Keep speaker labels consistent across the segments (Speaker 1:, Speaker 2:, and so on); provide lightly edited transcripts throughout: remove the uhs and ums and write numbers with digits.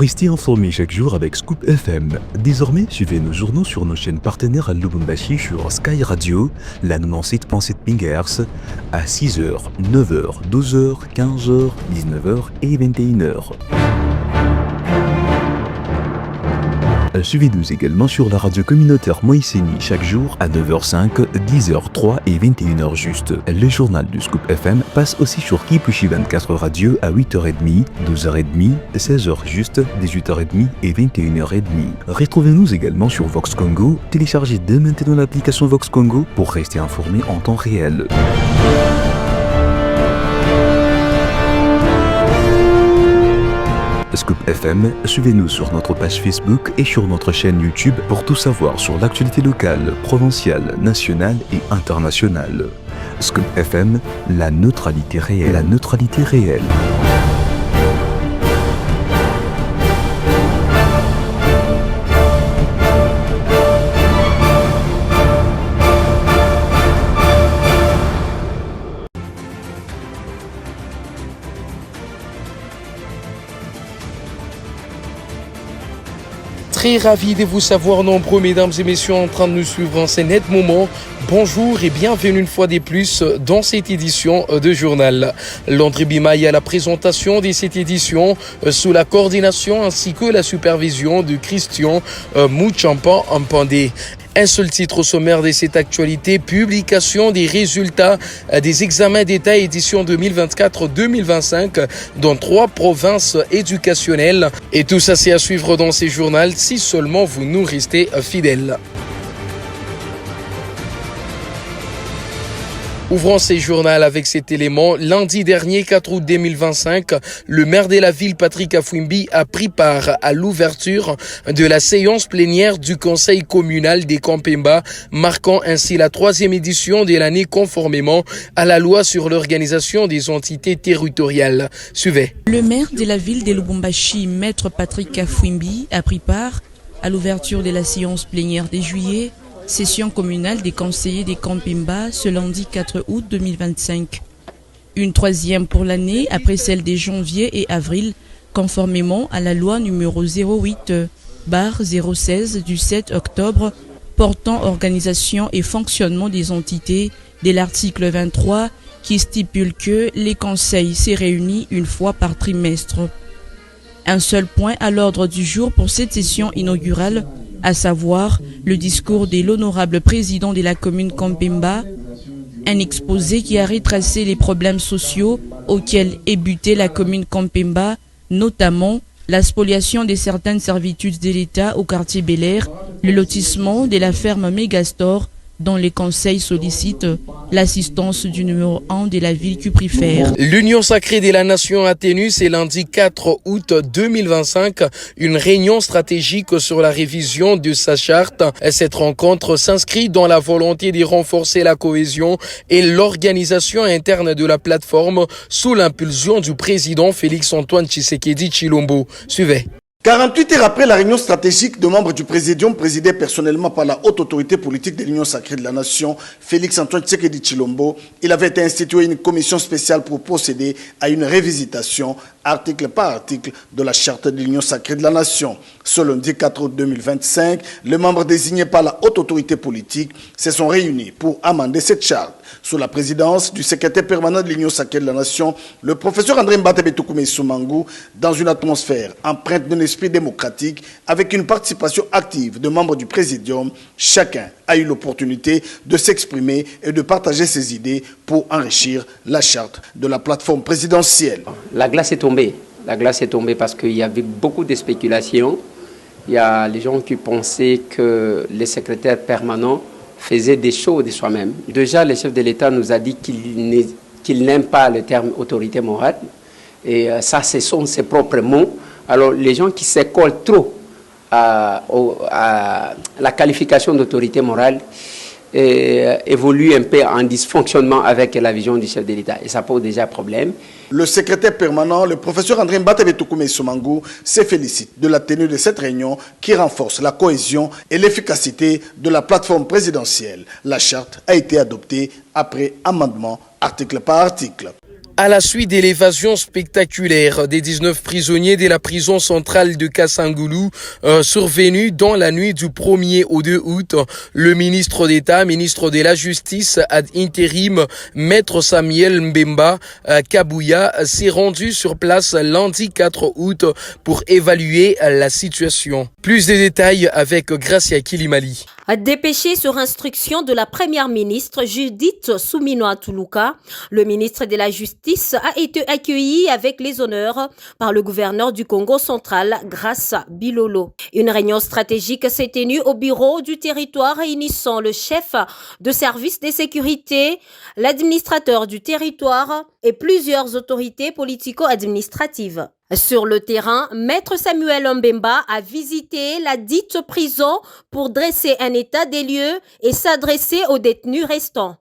Speaker 1: Restez informés chaque jour avec Scoop FM. Désormais, suivez nos journaux sur nos chaînes partenaires à Lubumbashi sur Sky Radio, la 97.7 MHz, à 6h, 9h, 12h, 15h, 19h et 21h. Suivez-nous également sur la radio communautaire Moïseni chaque jour à 9h05, 10h03 et 21h juste. Le journal du Scoop FM passe aussi sur Kipushi 24 Radio à 8h30, 12h30, 16h juste, 18h30 et 21h30. Retrouvez-nous également sur Vox Congo. Téléchargez dès maintenant l'application Vox Congo pour rester informé en temps réel. Scoop FM, suivez-nous sur notre page Facebook et sur notre chaîne YouTube pour tout savoir sur l'actualité locale, provinciale, nationale et internationale. Scoop FM, la neutralité réelle. La neutralité réelle.
Speaker 2: Très ravi de vous savoir nombreux, mesdames et messieurs, en train de nous suivre en ces nets moments. Bonjour et bienvenue une fois de plus dans cette édition de journal. Landry Bimaï à la présentation de cette édition sous la coordination ainsi que la supervision de Christian Mouchampan Ampandé. Un seul titre au sommaire de cette actualité, publication des résultats des examens d'État édition 2024-2025 dans 3 provinces éducationnelles. Et tout ça, c'est à suivre dans ces journaux si seulement vous nous restez fidèles. Ouvrons ces journaux avec cet élément. Lundi dernier, 4 août 2025, le maire de la ville, Patrick Afouimbi, a pris part à l'ouverture de la séance plénière du conseil communal des Kampemba, marquant ainsi la 3e édition de l'année conformément à la loi sur l'organisation des entités territoriales. Suivez.
Speaker 3: Le maire de la ville de Lubumbashi, maître Patrick Afouimbi, a pris part à l'ouverture de la séance plénière de juillet, session communale des conseillers des Kampemba ce lundi 4 août 2025. Une 3e pour l'année après celle des janvier et avril, conformément à la loi numéro 08/016 du 7 octobre portant organisation et fonctionnement des entités de l'article 23 qui stipule que les conseils se réunissent une fois par trimestre. Un seul point à l'ordre du jour pour cette session inaugurale, à savoir le discours de l'honorable président de la commune Kampemba, un exposé qui a retracé les problèmes sociaux auxquels est butée la commune Kampemba, notamment la spoliation de certaines servitudes de l'État au quartier Bel-Air, le lotissement de la ferme Megastore, dont les conseils sollicitent l'assistance du numéro 1 de la ville cuprifère.
Speaker 2: L'Union sacrée de la nation a tenu ce lundi 4 août 2025 une réunion stratégique sur la révision de sa charte. Cette rencontre s'inscrit dans la volonté de renforcer la cohésion et l'organisation interne de la plateforme sous l'impulsion du président Félix-Antoine Tshisekedi Tshilombo. Suivez.
Speaker 4: 48 heures après la réunion stratégique de membres du Présidium présidée personnellement par la haute autorité politique de l'Union sacrée de la nation, Félix-Antoine Tshisekedi Tshilombo, il avait été institué une commission spéciale pour procéder à une révisitation, article par article, de la charte de l'Union sacrée de la nation. Ce lundi 4 août 2025, les membres désignés par la haute autorité politique se sont réunis pour amender cette charte. Sous la présidence du secrétaire permanent de l'Union sacrée de la nation, le professeur André Mbatabetoukoumé Soumangu, dans une atmosphère empreinte d'un esprit démocratique, avec une participation active de membres du Présidium, chacun a eu l'opportunité de s'exprimer et de partager ses idées pour enrichir la charte de la plateforme présidentielle.
Speaker 5: La glace est tombée. La glace est tombée parce qu'il y avait beaucoup de spéculations. Il y a les gens qui pensaient que les secrétaires permanents faisait des choses de soi-même. Déjà, le chef de l'État nous a dit qu'il n'aime pas le terme autorité morale. Et ça, ce sont ses propres mots. Alors, les gens qui s'écolent trop à la qualification d'autorité morale évoluent un peu en dysfonctionnement avec la vision du chef de l'État. Et ça pose déjà problème.
Speaker 4: Le secrétaire permanent, le professeur André Mbatabetoukoumé Soumangu, se félicite de la tenue de cette réunion qui renforce la cohésion et l'efficacité de la plateforme présidentielle. La charte a été adoptée après amendement, article par article.
Speaker 2: À la suite de l'évasion spectaculaire des 19 prisonniers de la prison centrale de Kassangoulou, survenue dans la nuit du 1er au 2 août, le ministre d'État, ministre de la Justice ad intérim, Maître Samuel Mbemba Kabouya, s'est rendu sur place lundi 4 août pour évaluer la situation. Plus de détails avec Gracia Kilimali.
Speaker 6: Dépêché sur instruction de la première ministre Judith Souminoa Toulouka, le ministre de la Justice a été accueilli avec les honneurs par le gouverneur du Congo central, Graça Bilolo. Une réunion stratégique s'est tenue au bureau du territoire réunissant le chef de service de sécurité, l'administrateur du territoire et plusieurs autorités politico-administratives. Sur le terrain, Maître Samuel Mbemba a visité la dite prison pour dresser un état des lieux et s'adresser aux détenus restants.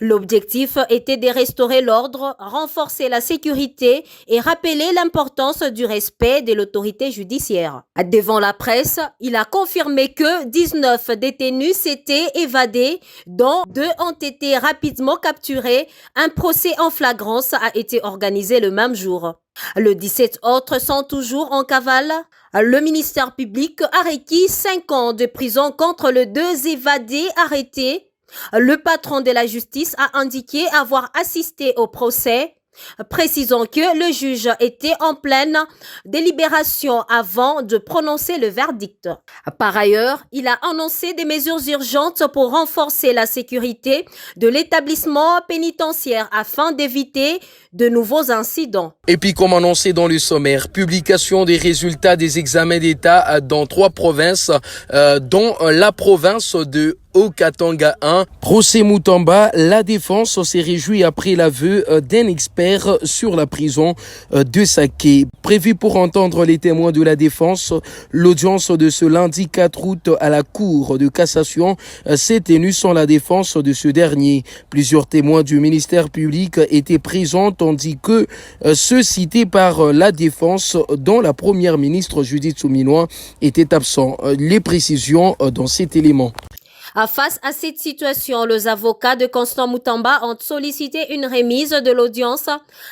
Speaker 6: L'objectif était de restaurer l'ordre, renforcer la sécurité et rappeler l'importance du respect de l'autorité judiciaire. Devant la presse, il a confirmé que 19 détenus s'étaient évadés, dont 2 ont été rapidement capturés. Un procès en flagrance a été organisé le même jour. Les 17 autres sont toujours en cavale. Le ministère public a requis 5 ans de prison contre les 2 évadés arrêtés. Le patron de la justice a indiqué avoir assisté au procès, précisant que le juge était en pleine délibération avant de prononcer le verdict. Par ailleurs, il a annoncé des mesures urgentes pour renforcer la sécurité de l'établissement pénitentiaire afin d'éviter de nouveaux incidents.
Speaker 2: Et puis, comme annoncé dans le sommaire, publication des résultats des examens d'État dans 3 provinces, dont la province de Haut-Katanga 1. Procès Moutamba, la défense s'est réjouie après l'aveu d'un expert sur la prison de Saké. Prévu pour entendre les témoins de la défense, l'audience de ce lundi 4 août à la Cour de cassation s'est tenue sans la défense de ce dernier. Plusieurs témoins du ministère public étaient présents, tandis que ceux cités par la défense, dont la première ministre Judith Souminoa, étaient absents. Les précisions dans cet élément.
Speaker 6: Face à cette situation, les avocats de Constant Moutamba ont sollicité une remise de l'audience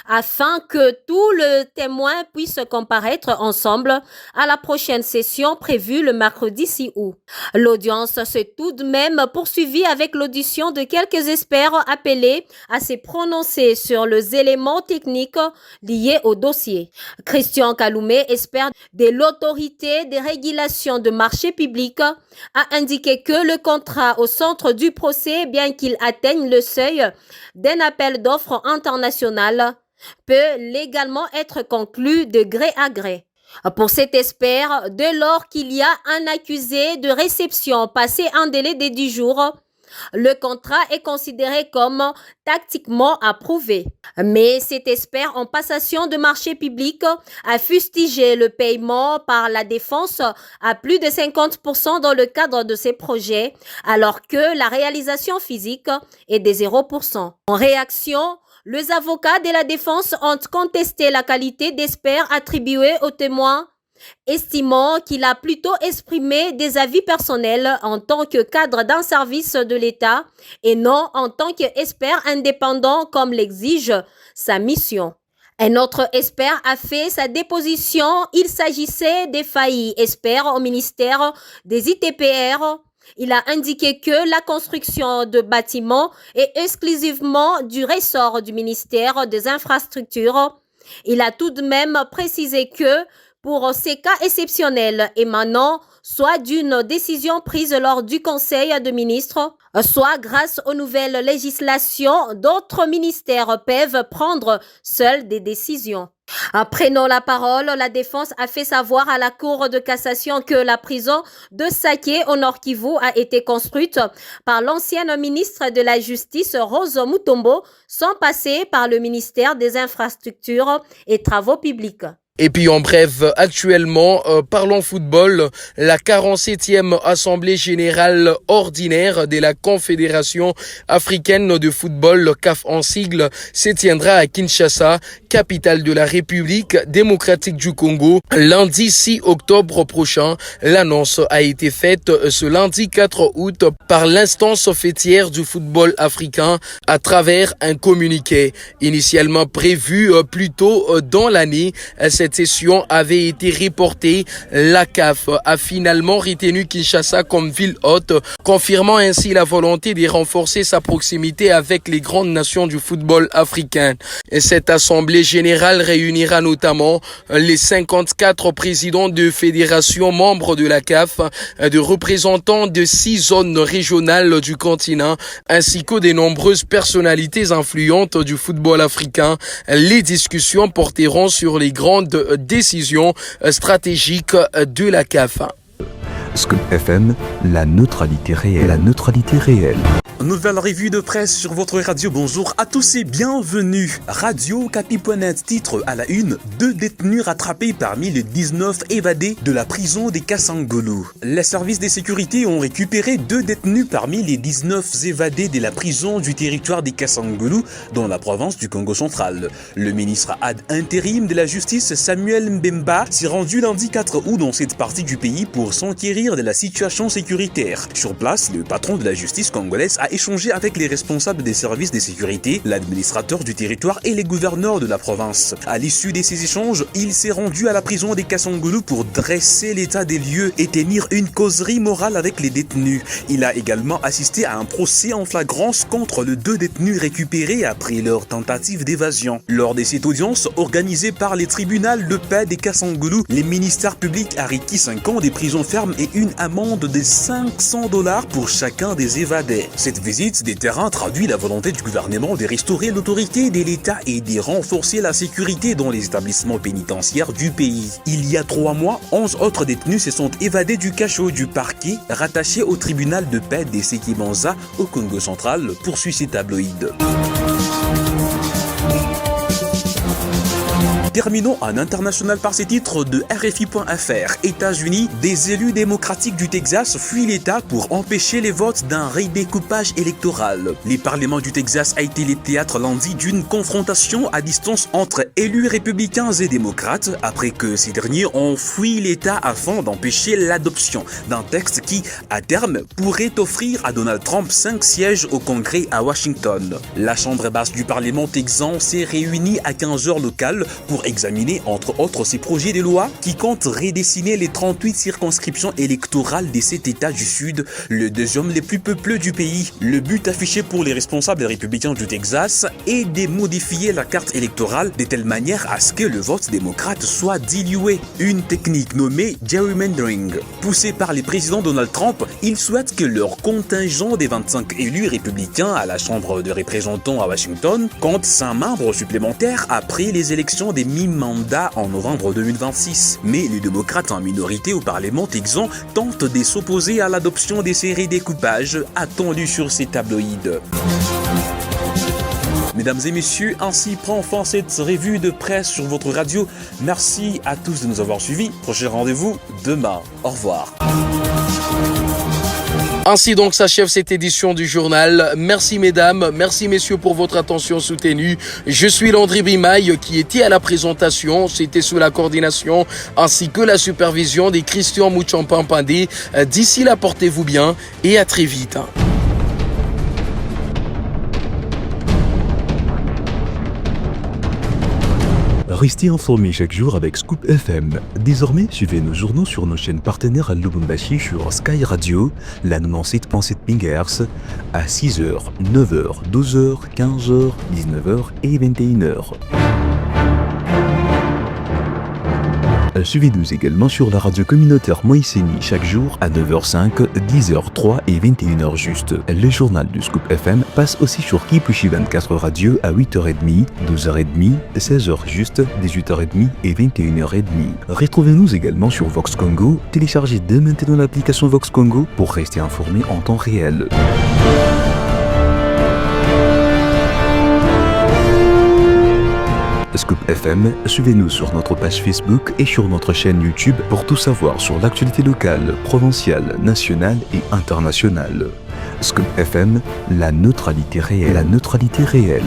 Speaker 6: afin que tous les témoins puissent comparaître ensemble à la prochaine session prévue le mercredi 6 août. L'audience s'est tout de même poursuivie avec l'audition de quelques experts appelés à se prononcer sur les éléments techniques liés au dossier. Christian Kaloumé, expert de l'autorité de régulation de marché public, a indiqué que le contrat au centre du procès, bien qu'il atteigne le seuil d'un appel d'offres international, peut légalement être conclu de gré à gré. Pour cet expert, dès lors qu'il y a un accusé de réception passé un délai de 10 jours, le contrat est considéré comme tactiquement approuvé. Mais cet expert en passation de marché public a fustigé le paiement par la défense à plus de 50% dans le cadre de ses projets, alors que la réalisation physique est de 0%. En réaction, les avocats de la défense ont contesté la qualité d'expert attribuée aux témoins, estimant qu'il a plutôt exprimé des avis personnels en tant que cadre d'un service de l'État et non en tant qu'expert indépendant comme l'exige sa mission. Un autre expert a fait sa déposition. Il s'agissait des faillis experts au ministère des ITPR. Il a indiqué que la construction de bâtiments est exclusivement du ressort du ministère des Infrastructures. Il a tout de même précisé que pour ces cas exceptionnels émanant soit d'une décision prise lors du Conseil des ministres, soit grâce aux nouvelles législations, d'autres ministères peuvent prendre seuls des décisions. Prenant la parole, la défense a fait savoir à la Cour de cassation que la prison de Saké au Nord Kivu a été construite par l'ancienne ministre de la Justice Rose Mutombo sans passer par le ministère des Infrastructures et Travaux publics.
Speaker 2: Et puis en bref, actuellement, parlons football, la 47e Assemblée Générale Ordinaire de la Confédération Africaine de Football, CAF en sigle, se tiendra à Kinshasa, capitale de la République démocratique du Congo, lundi 6 octobre prochain. L'annonce a été faite ce lundi 4 août par l'instance fêtière du football africain à travers un communiqué. Initialement prévu plus tôt dans l'année, cette session avait été reportée. La CAF a finalement retenu Kinshasa comme ville hôte, confirmant ainsi la volonté de renforcer sa proximité avec les grandes nations du football africain. Et cette assemblée générale réunira notamment les 54 présidents de fédérations membres de la CAF, de représentants de 6 zones régionales du continent, ainsi que de nombreuses personnalités influentes du football africain. Les discussions porteront sur les grandes décisions stratégiques de la CAF.
Speaker 1: Scoop FM, la neutralité réelle. La neutralité réelle.
Speaker 7: Nouvelle revue de presse sur votre radio. Bonjour à tous et bienvenue. Radio Capi.net titre à la une: 2 détenus rattrapés parmi les 19 évadés de la prison des Kasangulu. Les services de sécurité ont récupéré 2 détenus parmi les 19 évadés de la prison du territoire des Kasangulu dans la province du Congo central. Le ministre ad intérim de la justice Samuel Mbemba s'est rendu lundi 4 août dans cette partie du pays pour s'enquérir de la situation sécuritaire. Sur place, le patron de la justice congolaise a échangé avec les responsables des services de sécurité, l'administrateur du territoire et les gouverneurs de la province. À l'issue de ces échanges, il s'est rendu à la prison des Kasangulu pour dresser l'état des lieux et tenir une causerie morale avec les détenus. Il a également assisté à un procès en flagrance contre les 2 détenus récupérés après leur tentative d'évasion. Lors de cette audience organisée par les tribunaux de paix des Kasangulu, les ministères publics a requis 5 ans de prison ferme et une amende de $500 pour chacun des évadés. Cette visite des terrains traduit la volonté du gouvernement de restaurer l'autorité de l'État et de renforcer la sécurité dans les établissements pénitentiaires du pays. Il y a 3 mois, 11 autres détenus se sont évadés du cachot du parquet rattaché au tribunal de paix des Sekibanza au Congo central, poursuit ces tabloïds. Terminons en international par ces titres de RFI.fr. États-Unis, des élus démocratiques du Texas fuient l'État pour empêcher les votes d'un redécoupage électoral. Le Parlement du Texas a été le théâtre lundi d'une confrontation à distance entre élus républicains et démocrates après que ces derniers ont fui l'État afin d'empêcher l'adoption d'un texte qui, à terme, pourrait offrir à Donald Trump 5 sièges au Congrès à Washington. La chambre basse du Parlement texan s'est réunie à 15h locales pour examiner entre autres ces projets de loi qui comptent redessiner les 38 circonscriptions électorales de cet État du Sud, le deuxième le plus peuplé du pays. Le but affiché pour les responsables républicains du Texas est de modifier la carte électorale de telle manière à ce que le vote démocrate soit dilué. Une technique nommée gerrymandering. Poussée par le président Donald Trump, ils souhaitent que leur contingent des 25 élus républicains à la Chambre des représentants à Washington compte 5 membres supplémentaires après les élections des mi-mandat en novembre 2026. Mais les démocrates en minorité au Parlement texan tentent de s'opposer à l'adoption des séries découpages attendues sur ces tabloïds. Mesdames et messieurs, ainsi prend fin cette revue de presse sur votre radio. Merci à tous de nous avoir suivis. Prochain rendez-vous demain. Au revoir.
Speaker 2: Ainsi donc s'achève cette édition du journal. Merci mesdames, merci messieurs pour votre attention soutenue. Je suis Landry Bimaille qui était à la présentation. C'était sous la coordination ainsi que la supervision des Christian Mouchampampandé. D'ici là, portez-vous bien et à très vite.
Speaker 1: Restez informés chaque jour avec Scoop FM. Désormais, suivez nos journaux sur nos chaînes partenaires à Lubumbashi sur Sky Radio, la 97.7 MHz, à 6h, 9h, 12h, 15h, 19h et 21h. Suivez-nous également sur la radio communautaire Moïseni chaque jour à 9h05, 10h03 et 21h juste. Le journal du Scoop FM passe aussi sur Kipushi 24 Radio à 8h30, 12h30, 16h juste, 18h30 et 21h30. Retrouvez-nous également sur Vox Congo. Téléchargez dès maintenant l'application Vox Congo pour rester informé en temps réel. Scoop FM, suivez-nous sur notre page Facebook et sur notre chaîne YouTube pour tout savoir sur l'actualité locale, provinciale, nationale et internationale. Scoop FM, la neutralité réelle. La neutralité réelle.